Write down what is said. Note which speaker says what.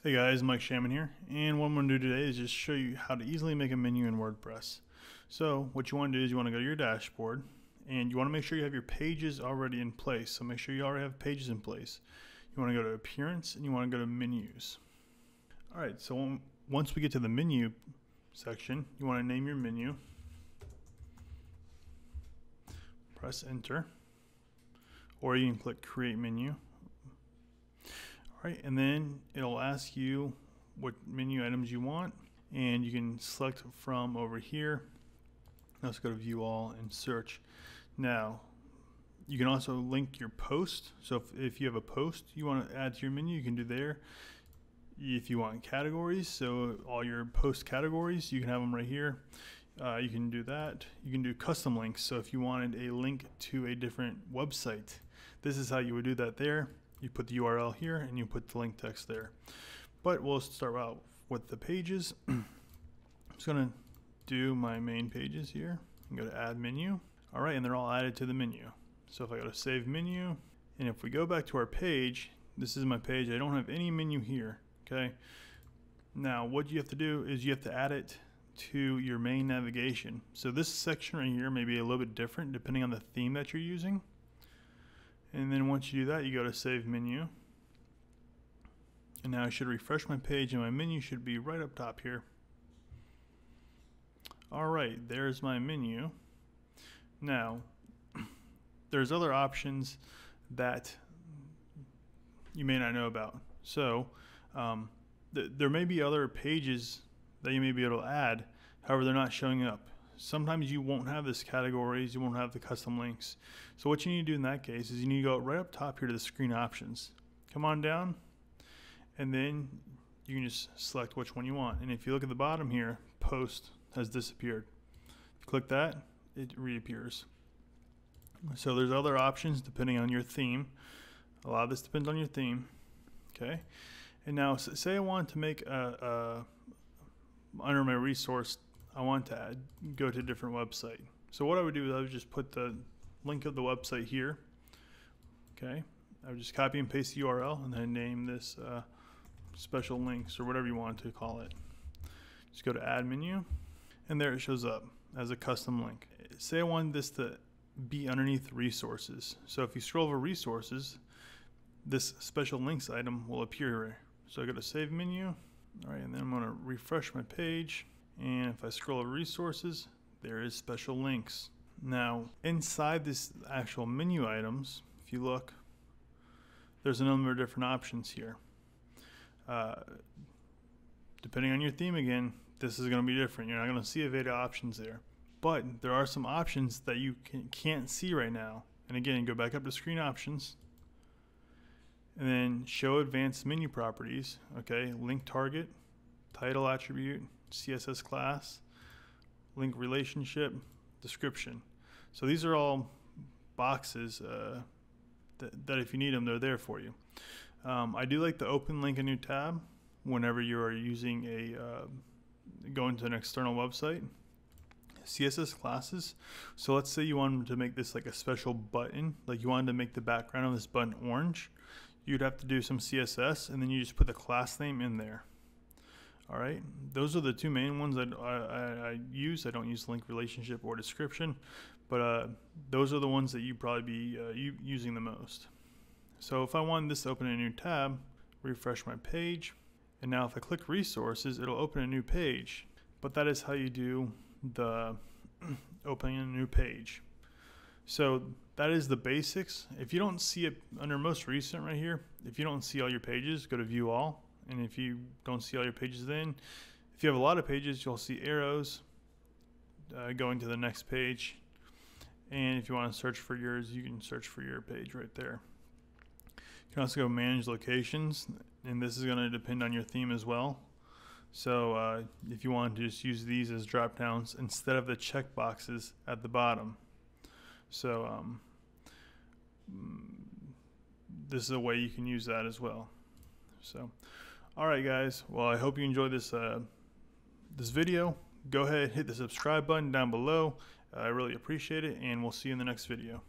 Speaker 1: Hey guys, Mike Shamon here, and what I'm going to do today is just show you how to easily make a menu in WordPress. So what you want to do is you want to go to your dashboard, and you want to make sure you have your pages already in place. So make sure you already have pages in place. You want to go to Appearance, and you want to go to Menus. Alright, so once we get to the menu section, you want to name your menu. Press Enter, or you can click Create Menu. Alright, and then it'll ask you what menu items you want, and you can select from over here. Let's go to View All and Search. Now, you can also link your post. So if you have a post you want to add to your menu, you can do there. If you want categories, so all your post categories, you can have them right here. You can do that. You can do custom links. So if you wanted a link to a different website, this is how you would do that there. You put the URL here and you put the link text there. But we'll start out with the pages. I'm just going to do my main pages here and go to Add Menu. All right, and they're all added to the menu. So if I go to Save Menu, and if we go back to our page, this is my page. I don't have any menu here, okay? Now, what you have to do is you have to add it to your main navigation. So this section right here may be a little bit different depending on the theme that you're using. And then once you do that, you go to Save Menu. And now I should refresh my page and my menu should be right up top here. Alright, there's my menu. Now, there's other options that you may not know about. So, there may be other pages that you may be able to add, however they're not showing up. Sometimes you won't have this categories, you won't have the custom links. So what you need to do in that case is you need to go right up top here to the screen options. Come on down, and then you can just select which one you want. And if you look at the bottom here, post has disappeared. If you click that, it reappears. So there's other options depending on your theme. A lot of this depends on your theme. Okay. And now say I want to make under my resource, I want to go to a different website. So what I would do is I would just put the link of the website here. Okay, I would just copy and paste the URL and then name this special links or whatever you want to call it. Just go to Add Menu, and there it shows up as a custom link. Say I want this to be underneath Resources. So if you scroll over Resources, this special links item will appear. So I go to Save Menu. All right, and then I'm going to refresh my page. And if I scroll over Resources, there is special links. Now, inside this actual menu items, if you look, there's a number of different options here. Depending on your theme again, this is going to be different. You're not going to see Aveda options there. But there are some options that you can't see right now. And again, go back up to Screen Options. And then Show Advanced Menu Properties. Okay, Link Target, Title Attribute, CSS Class, Link Relationship, Description. So these are all boxes that if you need them, they're there for you. I do like to open link a new tab whenever you are using going to an external website. CSS Classes. So let's say you wanted to make this like a special button, like you wanted to make the background of this button orange. You'd have to do some CSS, and then you just put the class name in there. Alright, those are the two main ones that I use. I don't use link relationship or description, but those are the ones that you probably be using the most. So if I want this to open a new tab, refresh my page, and now if I click Resources, it'll open a new page. But that is how you do the opening a new page. So that is the basics. If you don't see it under Most Recent right here, if you don't see all your pages, go to View All. And if you don't see all your pages then, if you have a lot of pages, you'll see arrows going to the next page. And if you want to search for yours, you can search for your page right there. You can also go Manage Locations, and this is going to depend on your theme as well. So if you want to just use these as drop downs instead of the check boxes at the bottom. So this is a way you can use that as well. So alright guys, well I hope you enjoyed this this video. Go ahead, hit the subscribe button down below. I really appreciate it, and we'll see you in the next video.